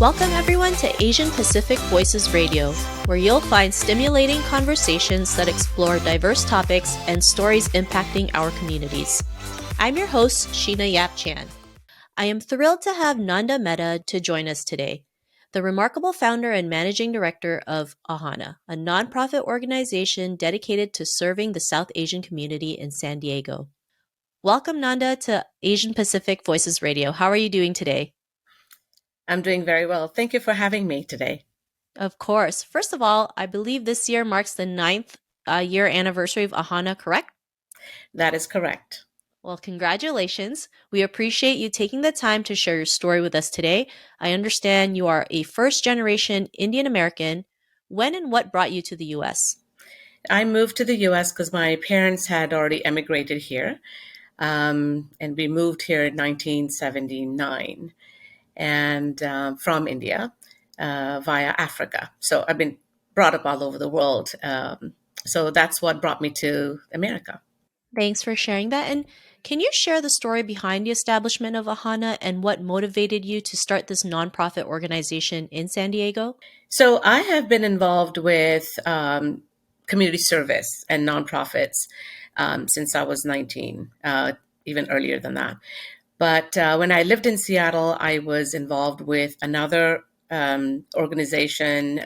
Welcome everyone to Asian Pacific Voices Radio, where you'll find stimulating conversations that explore diverse topics and stories impacting our communities. I'm your host, Sheena Yap Chan. I am thrilled to have Nanda Mehta to join us today, the remarkable founder and managing director of AHAANA, a nonprofit organization dedicated to serving the South Asian community in San Diego. Welcome, Nanda, to Asian Pacific Voices Radio. How are you doing today? I'm doing very well. Thank you for having me today. Of course. First of all, I believe this year marks the 9th year anniversary of AHAANA, correct? That is correct. Well, congratulations. We appreciate you taking the time to share your story with us today. I understand you are a first-generation Indian American. When and what brought you to the U.S.? I moved to the US because my parents had already emigrated here, and we moved here in 1979 and from India via Africa. So I've been brought up all over the world. So that's what brought me to America. Thanks for sharing that. And can you share the story behind the establishment of AHAANA and what motivated you to start this nonprofit organization in San Diego? So I have been involved with community service and nonprofits since I was 19, even earlier than that. But when I lived in Seattle, I was involved with another organization,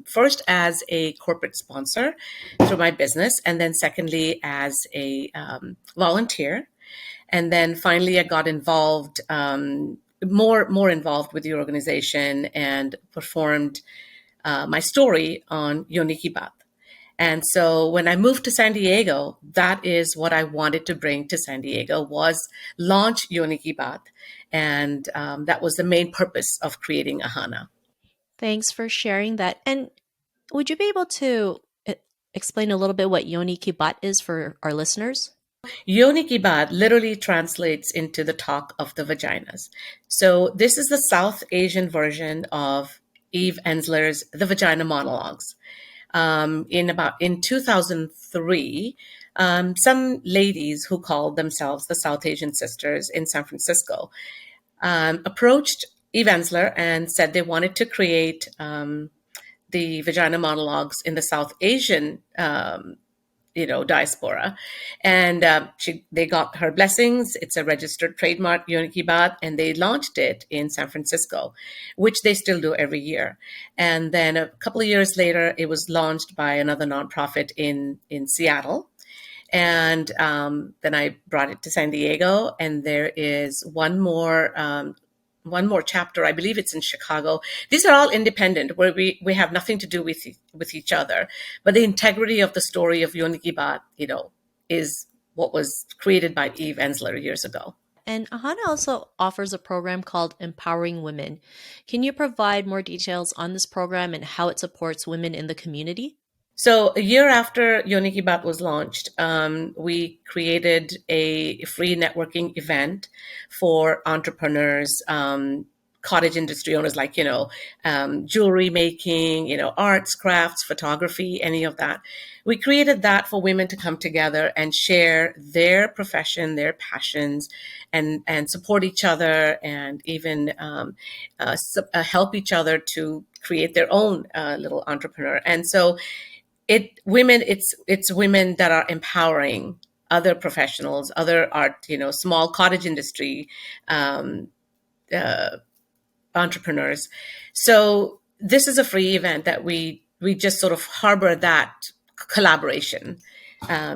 first as a corporate sponsor through my business, and then secondly as a volunteer. And then finally, I got involved, more involved with the organization and performed my story on Yoni Ki Baat. And so when I moved to San Diego, that is what I wanted to bring to San Diego, was launch Yoni Ki Baat. And that was the main purpose of creating AHAANA. Thanks for sharing that. And would you be able to explain a little bit what Yoni Ki Baat is for our listeners? Yoni Ki Baat literally translates into the talk of the vaginas. So this is the South Asian version of Eve Ensler's The Vagina Monologues. In 2003, some ladies who called themselves the South Asian Sisters in San Francisco approached Eve Ensler and said they wanted to create the vagina monologues in the South Asian diaspora. And they got her blessings. It's a registered trademark, Yoni Ki Baat, and they launched it in San Francisco, which they still do every year. And then a couple of years later, it was launched by another nonprofit in Seattle. And then I brought it to San Diego, and there is one more chapter. I believe it's in Chicago. These are all independent, where we have nothing to do with each other. But the integrity of the story of Yoni Ki Baat, is what was created by Eve Ensler years ago. And AHAANA also offers a program called Empowering Women. Can you provide more details on this program and how it supports women in the community? So a year after Yoni Ki Baat was launched, we created a free networking event for entrepreneurs, cottage industry owners, like, jewelry making, arts, crafts, photography, any of that. We created that for women to come together and share their profession, their passions, and support each other, and even help each other to create their own little entrepreneur. And so it's women that are empowering other professionals, other art, small cottage industry entrepreneurs. So this is a free event that we just sort of harbor that collaboration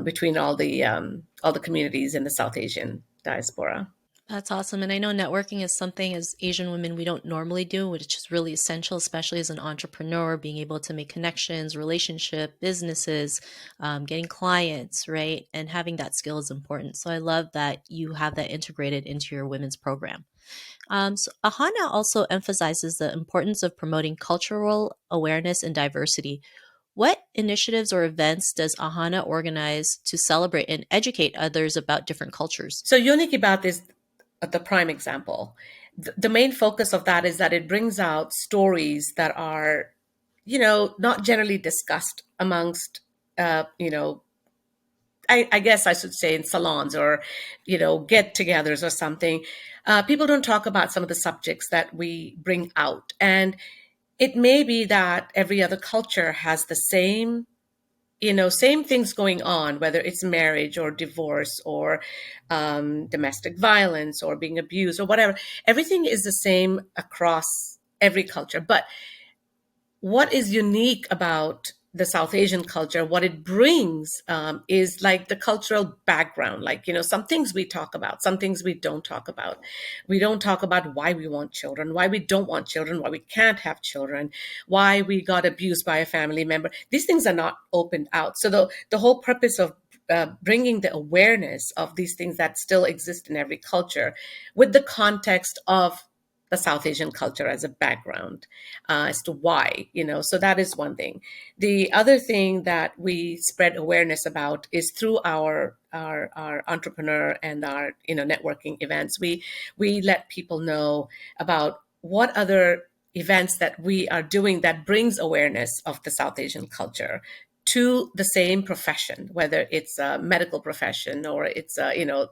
between all the communities in the South Asian diaspora. That's awesome. And I know networking is something as Asian women we don't normally do, which is really essential, especially as an entrepreneur, being able to make connections, relationship, businesses, getting clients, right? And having that skill is important. So I love that you have that integrated into your women's program. So AHAANA also emphasizes the importance of promoting cultural awareness and diversity. What initiatives or events does AHAANA organize to celebrate and educate others about different cultures? So Yoni Ki Baat is the prime example. The main focus of that is that it brings out stories that are, not generally discussed amongst, I guess I should say in salons or, get-togethers or something, people don't talk about some of the subjects that we bring out. And it may be that every other culture has the same things going on, whether it's marriage or divorce or domestic violence or being abused or whatever. Everything is the same across every culture. But what is unique about the South Asian culture, what it brings is like the cultural background. Like, some things we talk about, some things we don't talk about. We don't talk about why we want children, why we don't want children, why we can't have children, why we got abused by a family member. These things are not opened out. So the whole purpose of bringing the awareness of these things that still exist in every culture with the context of the South Asian culture as a background as to why, so that is one thing. The other thing that we spread awareness about is through our entrepreneur and our networking events. We let people know about what other events that we are doing that brings awareness of the South Asian culture to the same profession, whether it's a medical profession or it's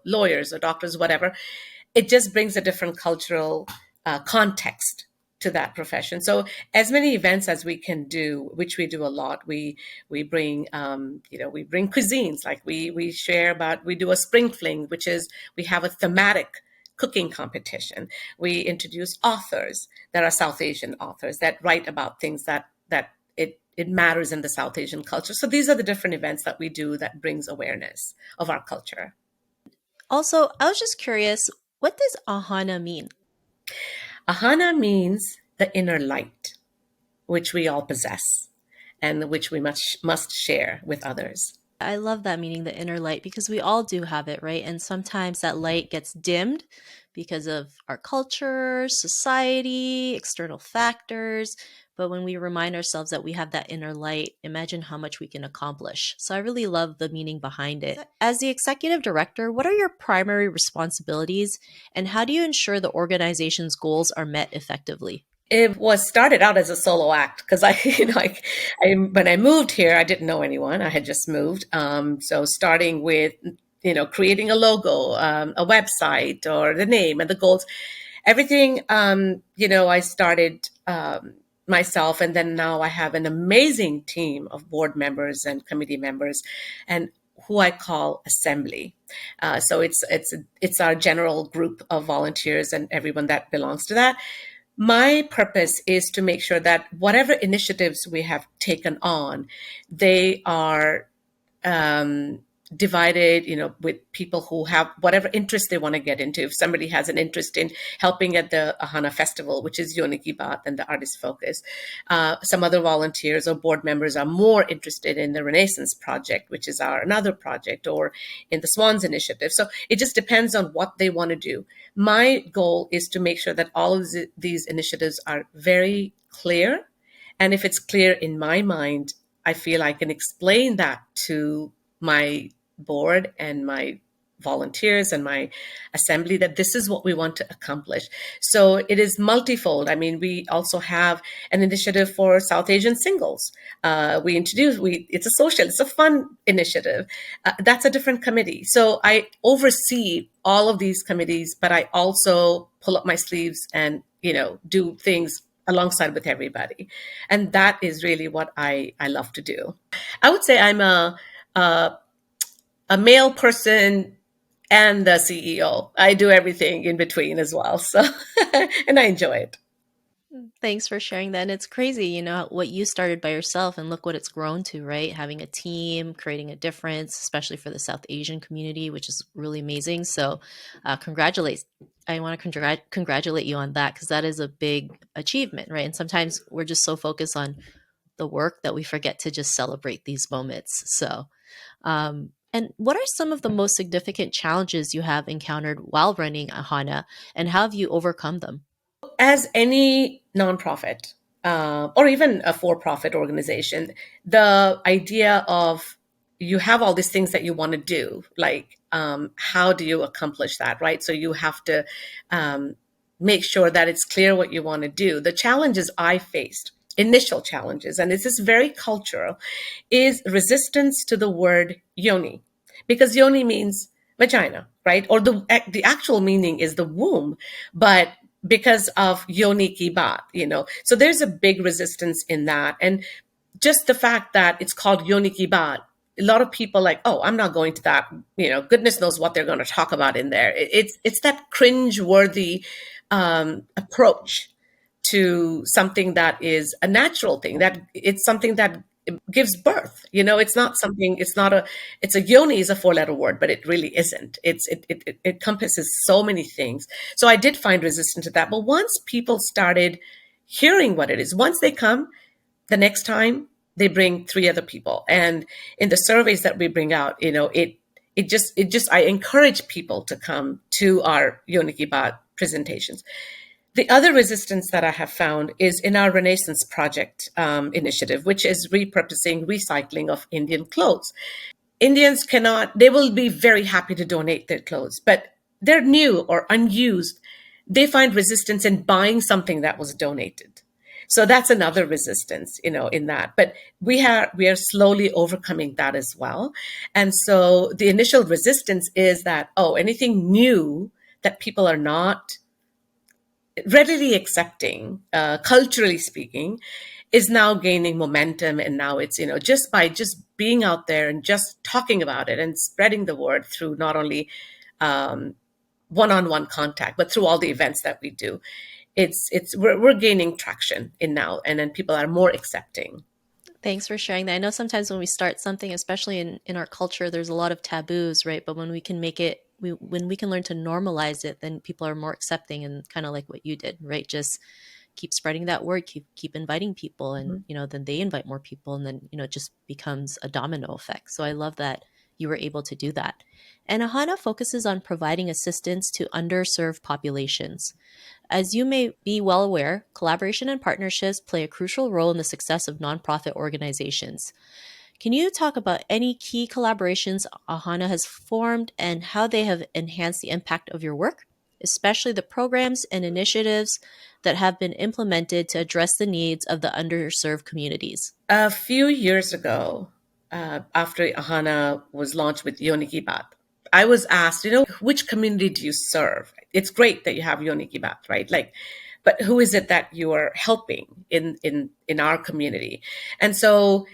lawyers or doctors, whatever. It just brings a different cultural context to that profession. So as many events as we can do, which we do a lot, we bring we bring cuisines. Like we share about, we do a spring fling, which is we have a thematic cooking competition. We introduce authors that are South Asian authors that write about things that it matters in the South Asian culture. So these are the different events that we do that brings awareness of our culture. Also, I was just curious, what does ahana mean? Ahana means the inner light, which we all possess and which we must share with others. I love that meaning, the inner light, because we all do have it, right? And sometimes that light gets dimmed because of our culture, society, external factors. But when we remind ourselves that we have that inner light, imagine how much we can accomplish. So I really love the meaning behind it. As the executive director, what are your primary responsibilities and how do you ensure the organization's goals are met effectively? It was started out as a solo act because when I moved here, I didn't know anyone. I had just moved. So starting with, creating a logo, a website or the name and the goals, everything, I started myself. And then now I have an amazing team of board members and committee members and who I call assembly. So it's our general group of volunteers and everyone that belongs to that. My purpose is to make sure that whatever initiatives we have taken on, they are um, divided, with people who have whatever interest they want to get into. If somebody has an interest in helping at the AHAANA festival, which is Yoni Ki Baat and the artist focus, some other volunteers or board members are more interested in the Renaissance Project, which is our another project, or in the Swans Initiative. So it just depends on what they want to do. My goal is to make sure that all of these initiatives are very clear. And if it's clear in my mind, I feel I can explain that to my board and my volunteers and my assembly that this is what we want to accomplish. So it is multifold. I mean, we also have an initiative for South Asian singles. It's a social, it's a fun initiative. That's a different committee. So I oversee all of these committees, but I also pull up my sleeves and, do things alongside with everybody. And that is really what I love to do. I would say I'm a, a male person and the CEO. I do everything in between as well. So, and I enjoy it. Thanks for sharing that. And it's crazy, what you started by yourself and look what it's grown to, right? Having a team, creating a difference, especially for the South Asian community, which is really amazing. So, congratulate. I want to congratulate you on that because that is a big achievement, right? And sometimes we're just so focused on the work that we forget to just celebrate these moments. So, and what are some of the most significant challenges you have encountered while running AHANA and how have you overcome them? As any nonprofit or even a for-profit organization, the idea of you have all these things that you want to do, like how do you accomplish that, right? So you have to make sure that it's clear what you want to do. The challenges I faced, initial challenges, and this is very cultural, is resistance to the word yoni, because yoni means vagina, right? Or the actual meaning is the womb, but because of Yoni Ki Baat, so there's a big resistance in that. And just the fact that it's called Yoni Ki Baat, a lot of people like, oh, I'm not going to that. Goodness knows what they're going to talk about in there. It's that cringe-worthy approach to something that is a natural thing. That it's something that gives birth. It's not something. It's not a. It's a yoni is a four-letter word, but it really isn't. It encompasses so many things. So I did find resistance to that. But once people started hearing what it is, once they come, the next time they bring three other people, and in the surveys that we bring out, it just I encourage people to come to our Yoni Ki Baat presentations. The other resistance that I have found is in our Renaissance Project initiative, which is repurposing, recycling of Indian clothes. Indians cannot, they will be very happy to donate their clothes, but they're new or unused. They find resistance in buying something that was donated. So that's another resistance, in that. But we are slowly overcoming that as well. And so the initial resistance is that, oh, anything new that people are not readily accepting, culturally speaking, is now gaining momentum. And now it's, just by just being out there and just talking about it and spreading the word through not only one-on-one contact, but through all the events that we do, we're gaining traction in now, and then people are more accepting. Thanks for sharing that. I know sometimes when we start something, especially in our culture, there's a lot of taboos, right? But when we can make it, when we can learn to normalize it, then people are more accepting, and kind of like what you did, right? Just keep spreading that word, keep inviting people, and Mhm. then they invite more people, and then it just becomes a domino effect. So I love that you were able to do that. And AHAANA focuses on providing assistance to underserved populations. As you may be well aware, collaboration and partnerships play a crucial role in the success of nonprofit organizations. Can you talk about any key collaborations AHANA has formed and how they have enhanced the impact of your work, especially the programs and initiatives that have been implemented to address the needs of the underserved communities? A few years ago, after AHANA was launched with Yoni Ki Baat, I was asked, which community do you serve? It's great that you have Yoni Ki Baat, right? Like, but who is it that you are helping in our community? And so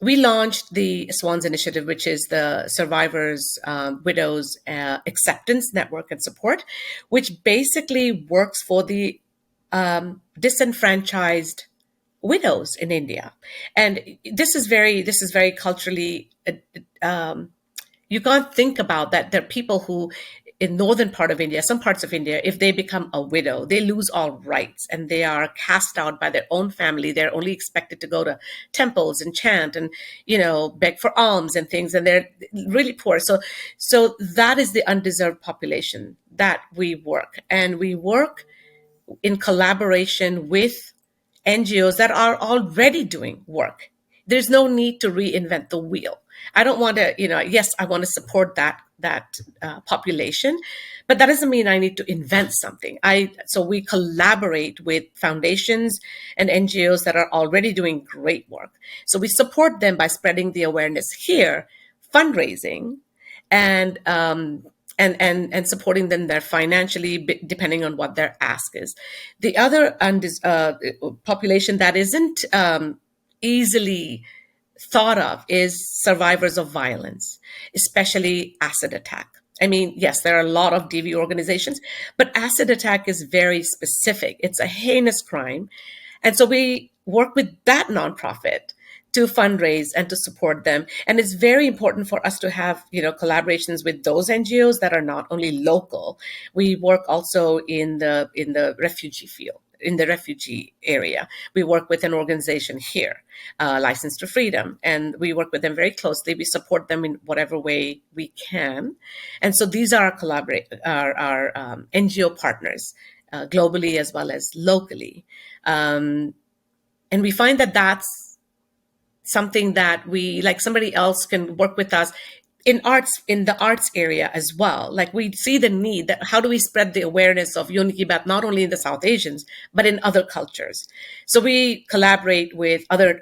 we launched the Swans Initiative, which is the survivors, widows acceptance network and support, which basically works for the disenfranchised widows in India. And this is very culturally. You can't think about that. There are people who, in northern part of India, some parts of India, if they become a widow, they lose all rights and they are cast out by their own family. They're only expected to go to temples and chant and beg for alms and things, and they're really poor. So that is the undeserved population that we work, and we work in collaboration with NGOs that are already doing work. There's no need to reinvent the wheel. I don't want to, yes, I want to support that population, but that doesn't mean I need to invent something. So we collaborate with foundations and NGOs that are already doing great work. So we support them by spreading the awareness here, fundraising, and and supporting them there financially, depending on what their ask is. The other population that isn't easily thought of is survivors of violence, especially acid attack. I mean, yes, there are a lot of DV organizations, but acid attack is very specific. It's a heinous crime. And so we work with that nonprofit to fundraise and to support them. And it's very important for us to have, collaborations with those NGOs that are not only local. We work also in the refugee field, in the refugee area. We work with an organization here, License to Freedom, and we work with them very closely. We support them in whatever way we can. And so these are our NGO partners, globally as well as locally. And we find that that's something that we, like, somebody else can work with us in the arts area as well. Like we see the need that how do we spread the awareness of Yoni Ki Baat not only in the South Asians but in other cultures. So we collaborate with other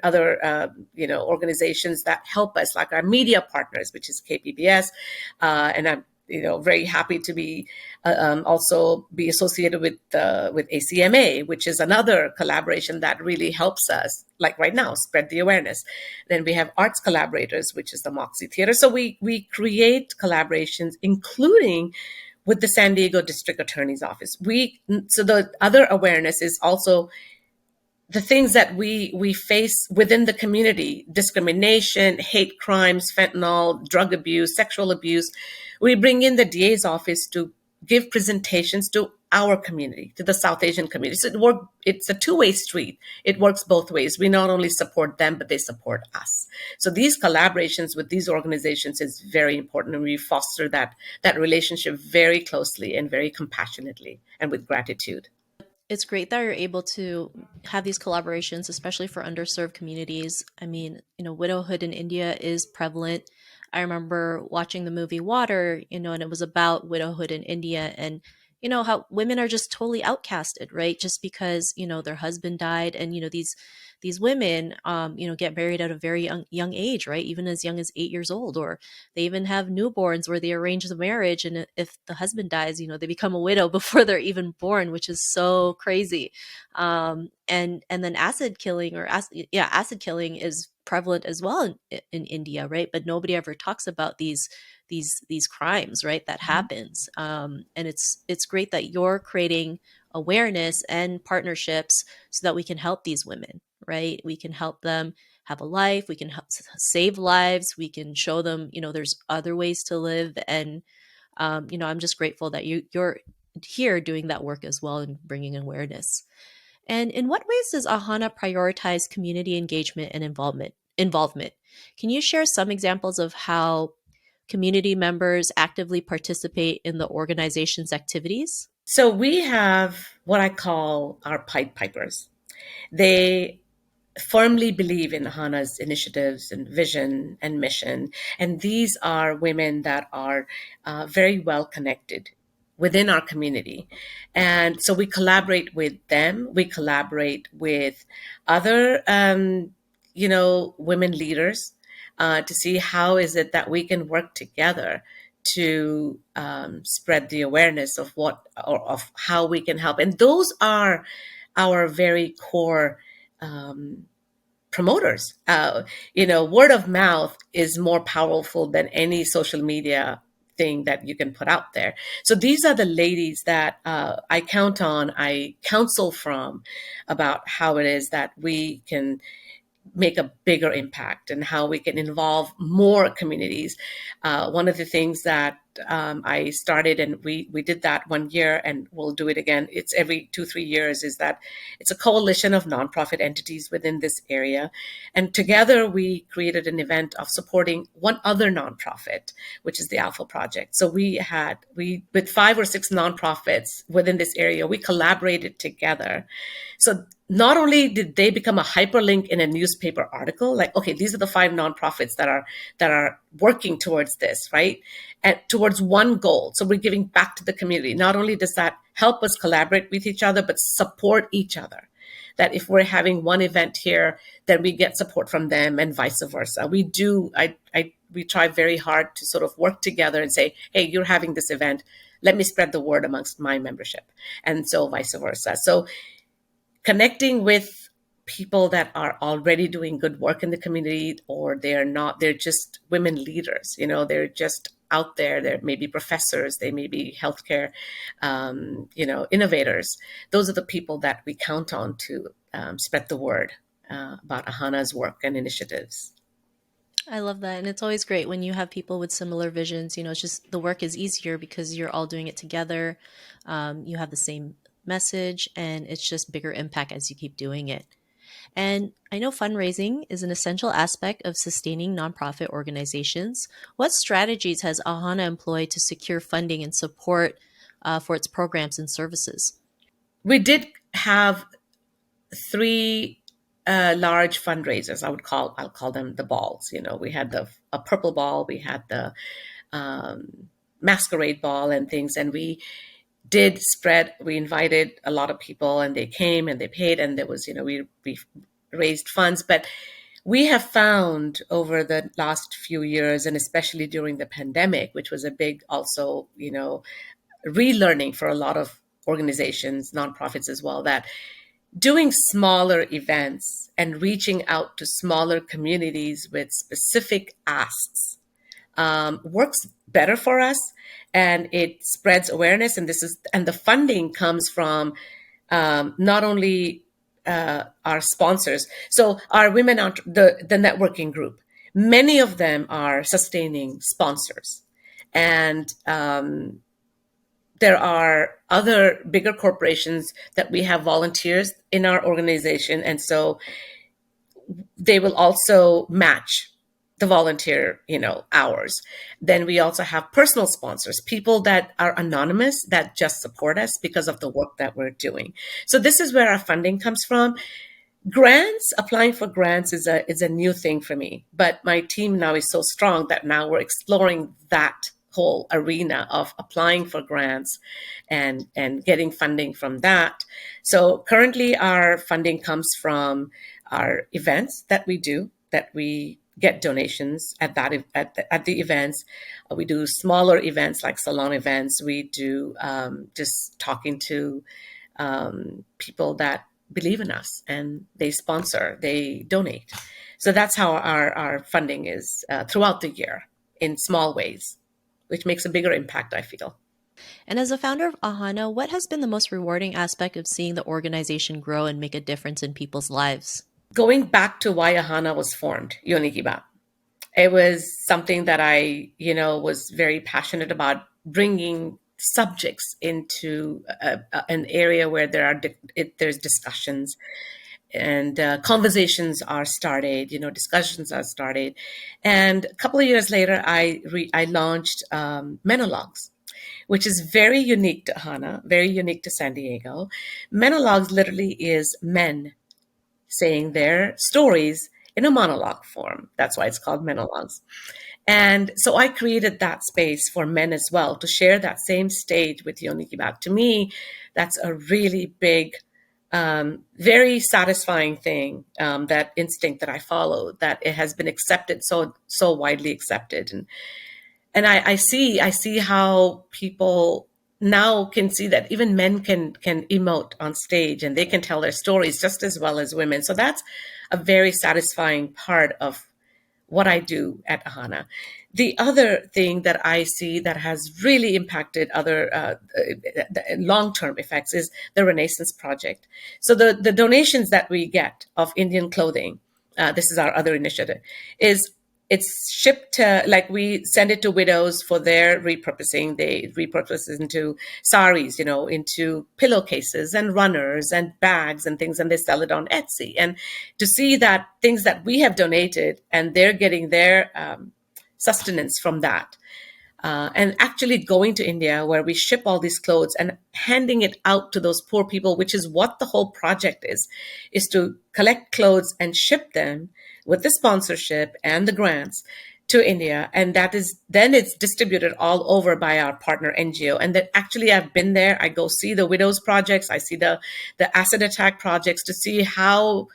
organizations that help us, like our media partners, which is KPBS, and I'm very happy to be also be associated with ACMA, which is another collaboration that really helps us, like right now, spread the awareness. Then we have arts collaborators, which is the Moxie Theater. So we create collaborations, including with the San Diego District Attorney's Office. So the other awareness is also the things that we face within the community: discrimination, hate crimes, fentanyl, drug abuse, sexual abuse. We bring in the DA's office to give presentations to our community, to the South Asian community. So it's a two-way street. It works both ways. We not only support them, but they support us. So these collaborations with these organizations is very important, and we foster that relationship very closely and very compassionately and with gratitude. It's great that you're able to have these collaborations, especially for underserved communities. I mean, widowhood in India is prevalent. I remember watching the movie Water, and it was about widowhood in India, and how women are just totally outcasted, right? Just because their husband died, and these women get married at a very young age, right? Even as young as 8 years old, or they even have newborns where they arrange the marriage, and if the husband dies, they become a widow before they're even born, which is so crazy. And then acid killing is prevalent as well in India, right? But nobody ever talks about these crimes, right? That happens, and it's great that you're creating awareness and partnerships so that we can help these women, right? We can help them have a life. We can help save lives. We can show them, there's other ways to live. And, I'm just grateful that you're here doing that work as well and bringing awareness. And in what ways does AHAANA prioritize community engagement and involvement? Can you share some examples of how community members actively participate in the organization's activities? So we have what I call our Pied Pipers. They firmly believe in Hana's initiatives and vision and mission. And these are women that are very well connected within our community. And so we collaborate with them. We collaborate with other, women leaders to see how is it that we can work together to spread the awareness of of how we can help. And those are our very core promoters. Word of mouth is more powerful than any social media thing that you can put out there. So these are the ladies that I count on, I counsel from about how it is that we can make a bigger impact and how we can involve more communities. One of the things that I started, and we did that 1 year, and we'll do it again. It's every 2-3 years. Is that it's a coalition of nonprofit entities within this area, and together we created an event of supporting one other nonprofit, which is the Alpha Project. So we with 5 or 6 nonprofits within this area, we collaborated together. So not only did they become a hyperlink in a newspaper article, like, okay, these are the 5 nonprofits that are working towards this, right? And towards one goal. So we're giving back to the community. Not only does that help us collaborate with each other, but support each other. That if we're having one event here, then we get support from them and vice versa. We try very hard to sort of work together and say, hey, you're having this event. Let me spread the word amongst my membership. And so vice versa. So connecting with people that are already doing good work in the community, or they're just women leaders, they're just out there. They're maybe professors, they may be healthcare, innovators. Those are the people that we count on to spread the word about AHAANA's work and initiatives. I love that. And it's always great when you have people with similar visions. It's just the work is easier because you're all doing it together. You have the same message, and it's just bigger impact as you keep doing it. And I know fundraising is an essential aspect of sustaining nonprofit organizations. What strategies has AHAANA employed to secure funding and support for its programs and services? We did have 3 large fundraisers. I'll call them the balls. You know, we had a purple ball, we had the masquerade ball and things, and we did spread. We invited a lot of people, and they came and they paid, and there was, you know, we raised funds. But we have found over the last few years, and especially during the pandemic, which was a big also, you know, relearning for a lot of organizations, nonprofits as well, that doing smaller events and reaching out to smaller communities with specific asks works better for us, and it spreads awareness. And the funding comes from not only our sponsors. So our the networking group, many of them are sustaining sponsors, and there are other bigger corporations that we have volunteers in our organization, and so they will also match the volunteer, you know, hours. Then we also have personal sponsors, people that are anonymous that just support us because of the work that we're doing. So this is where our funding comes from. Grants, applying for grants is a new thing for me, but my team now is so strong that now we're exploring that whole arena of applying for grants and getting funding from that. So currently our funding comes from our events that we do, that we get donations at the events. We do smaller events like salon events. We do just talking to people that believe in us, and they sponsor, they donate. So that's how our funding is throughout the year in small ways, which makes a bigger impact, I feel. And as a founder of AHAANA, what has been the most rewarding aspect of seeing the organization grow and make a difference in people's lives? Going back to why AHAANA was formed, Yoni Ki Baat, it was something that I, you know, was very passionate about, bringing subjects into an area where there's discussions, and conversations are started, you know, discussions are started. And a couple of years later, I launched Menologues, which is very unique to HANA, very unique to San Diego. Menologues literally is men saying their stories in a monologue form. That's why it's called Menologues. And so I created that space for men as well to share that same stage with Yoni Ki Baat. To me, that's a really big, very satisfying thing. That instinct that I follow, that it has been accepted, so widely accepted, and I see how people now can see that even men can emote on stage, and they can tell their stories just as well as women. So that's a very satisfying part of what I do at AHAANA. The other thing that I see that has really impacted other long-term effects is the Renaissance Project. So the donations that we get of Indian clothing, this is our other initiative, is it's shipped to, like, we send it to widows for their repurposing. They repurpose it into saris, you know, into pillowcases and runners and bags and things, and they sell it on Etsy. And to see that things that we have donated and they're getting their sustenance from that. And actually going to India, where we ship all these clothes and handing it out to those poor people, which is what the whole project is to collect clothes and ship them with the sponsorship and the grants to India. And then it's distributed all over by our partner NGO. And that actually I've been there. I go see the widows projects. I see the acid attack projects to see how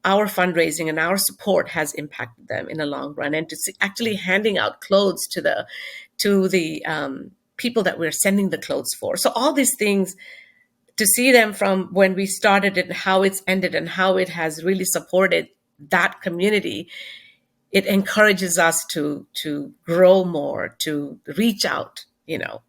our fundraising and our support has impacted them in the long run, and to see actually handing out clothes to the people that we're sending the clothes for. So all these things, to see them from when we started it and how it's ended and how it has really supported that community, it encourages us to grow more, to reach out, you know,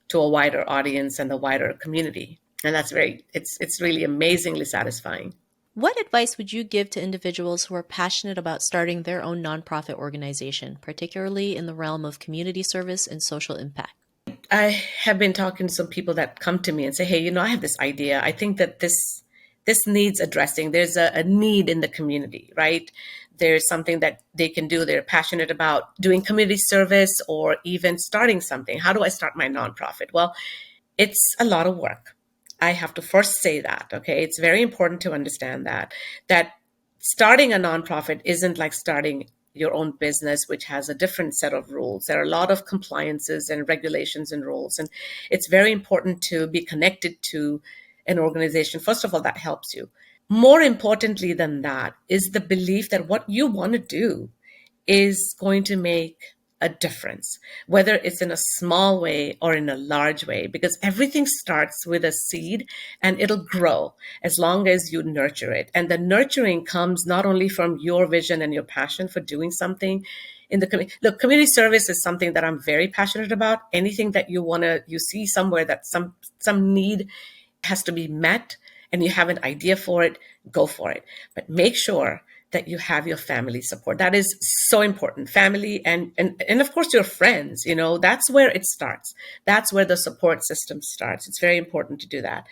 to a wider audience and the wider community. And it's really amazingly satisfying. What advice would you give to individuals who are passionate about starting their own nonprofit organization, particularly in the realm of community service and social impact? I have been talking to some people that come to me and say, hey, you know, I have this idea. I think that this needs addressing. There's a need in the community, right? There's something that they can do. They're passionate about doing community service or even starting something. How do I start my nonprofit? Well, it's a lot of work. I have to first say that, okay? It's very important to understand that starting a nonprofit isn't like starting your own business, which has a different set of rules. There are a lot of compliances and regulations and rules. And it's very important to be connected to an organization. First of all, that helps you. More importantly than that is the belief that what you want to do is going to make a difference, whether it's in a small way or in a large way, because everything starts with a seed and it'll grow as long as you nurture it. And the nurturing comes not only from your vision and your passion for doing something in the community. Look, community service is something that I'm very passionate about. Anything that you see somewhere that some need has to be met and you have an idea for it, go for it. But make sure that you have your family support. That is so important. Family and of course your friends, that's where it starts. That's where the support system starts. It's very important to do that.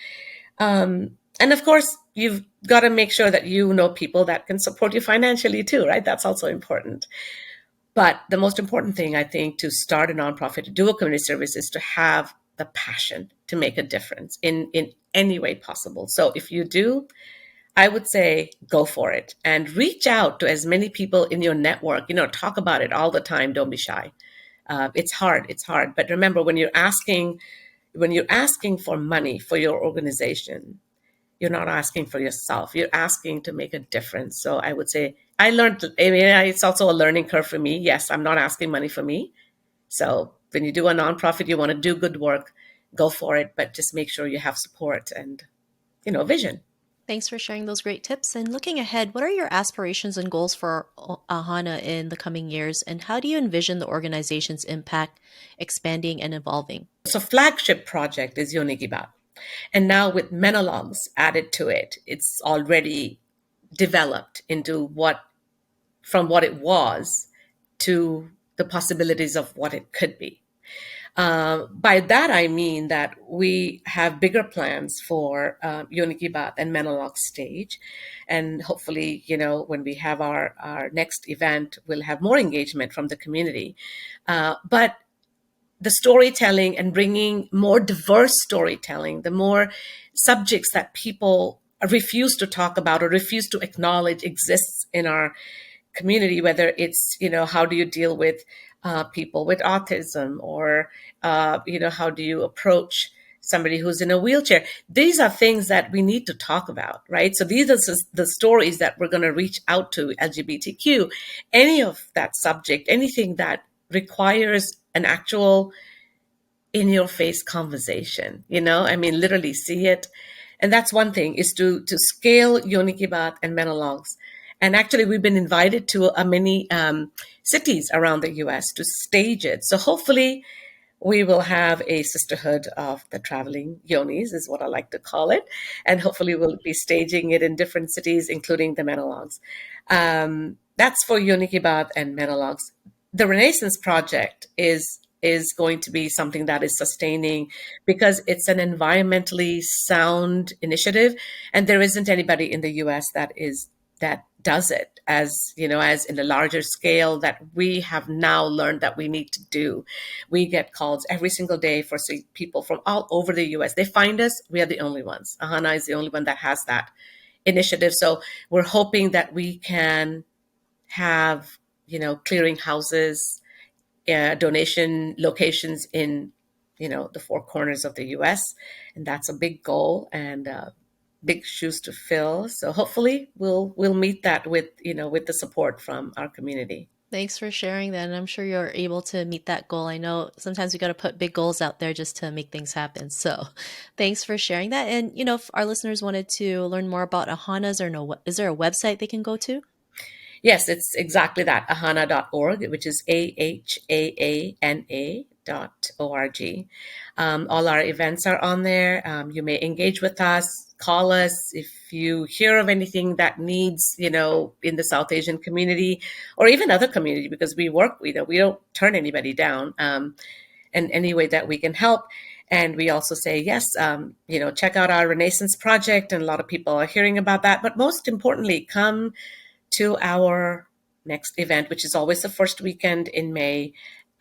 And of course, you've got to make sure that you know people that can support you financially too, right? That's also important. But the most important thing, I think, to start a nonprofit, to do a community service, is to have the passion to make a difference in any way possible. So if you do, I would say go for it and reach out to as many people in your network. Talk about it all the time. Don't be shy. It's hard. It's hard. But remember, when you're asking for money for your organization, you're not asking for yourself. You're asking to make a difference. So I would say it's also a learning curve for me. Yes, I'm not asking money for me. So when you do a nonprofit, you want to do good work, go for it, but just make sure you have support and, vision. Thanks for sharing those great tips. And looking ahead, what are your aspirations and goals for AHAANA in the coming years? And how do you envision the organization's impact expanding and evolving? So flagship project is Yoni Ki Baat. And now with monologues added to it, it's already developed from what it was to the possibilities of what it could be. By that, I mean that we have bigger plans for Yoni Ki Baat and monologue stage. And hopefully, when we have our next event, we'll have more engagement from the community. But the storytelling and bringing more diverse storytelling, the more subjects that people refuse to talk about or refuse to acknowledge exists in our community, whether it's, how do you deal with people with autism or, how do you approach somebody who's in a wheelchair? These are things that we need to talk about, right? So these are the stories that we're going to reach out to LGBTQ, any of that subject, anything that requires an actual in your face conversation, literally see it. And that's one thing, is to scale Yoni Ki Baat and monologues. And actually, we've been invited to many cities around the US to stage it. So hopefully we will have a sisterhood of the traveling yonis, is what I like to call it. And hopefully we'll be staging it in different cities, including the monologues. That's for Yoni Ki Baat and monologues. The Renaissance Project is going to be something that is sustaining because it's an environmentally sound initiative. And there isn't anybody in the US that does it as in a larger scale that we have now learned that we need to do. We get calls every single day for people from all over the US. They find us. We are the only ones. AHAANA is the only one that has that initiative. So we're hoping that we can have, clearing houses, donation locations in, the four corners of the US. And that's a big goal and big shoes to fill. So hopefully we'll meet that with the support from our community. Thanks for sharing that. And I'm sure you're able to meet that goal. I know sometimes we got to put big goals out there just to make things happen. So thanks for sharing that. And, if our listeners wanted to learn more about AHANA, is there a website they can go to? Yes, it's exactly that, ahaana.org, which is AHAANA.org. All our events are on there. You may engage with us, call us if you hear of anything that needs, in the South Asian community or even other community, because we don't turn anybody down, and any way that we can help. And we also say, yes, check out our Renaissance Project. And a lot of people are hearing about that. But most importantly, come to our next event, which is always the first weekend in May.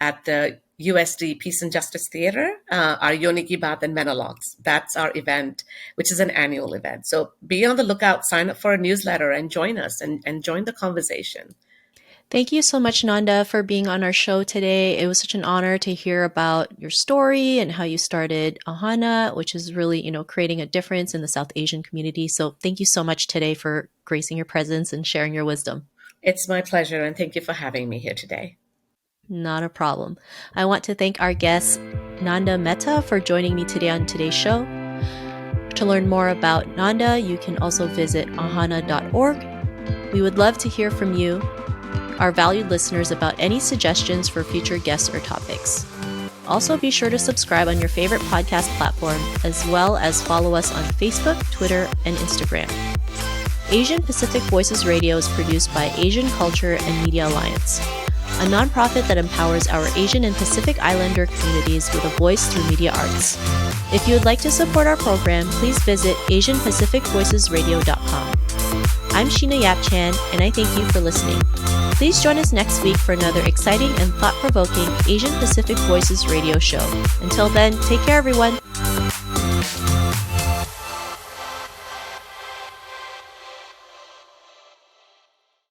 at the USD Peace and Justice Theater, our Yoni Ki Baat and Monologues. That's our event, which is an annual event. So be on the lookout, sign up for a newsletter, and join us and join the conversation. Thank you so much, Nanda, for being on our show today. It was such an honor to hear about your story and how you started AHAANA, which is really, creating a difference in the South Asian community. So thank you so much today for gracing your presence and sharing your wisdom. It's my pleasure, and thank you for having me here today. Not a problem. I want to thank our guest, Nanda Mehta, for joining me today on today's show. To learn more about Nanda, you can also visit ahana.org. We would love to hear from you, our valued listeners, about any suggestions for future guests or topics. Also, be sure to subscribe on your favorite podcast platform, as well as follow us on Facebook, Twitter, and Instagram. Asian Pacific Voices Radio is produced by Asian Culture and Media Alliance, a nonprofit that empowers our Asian and Pacific Islander communities with a voice through media arts. If you would like to support our program, please visit AsianPacificVoicesRadio.com. I'm Sheena Yap-Chan, and I thank you for listening. Please join us next week for another exciting and thought-provoking Asian Pacific Voices radio show. Until then, take care, everyone.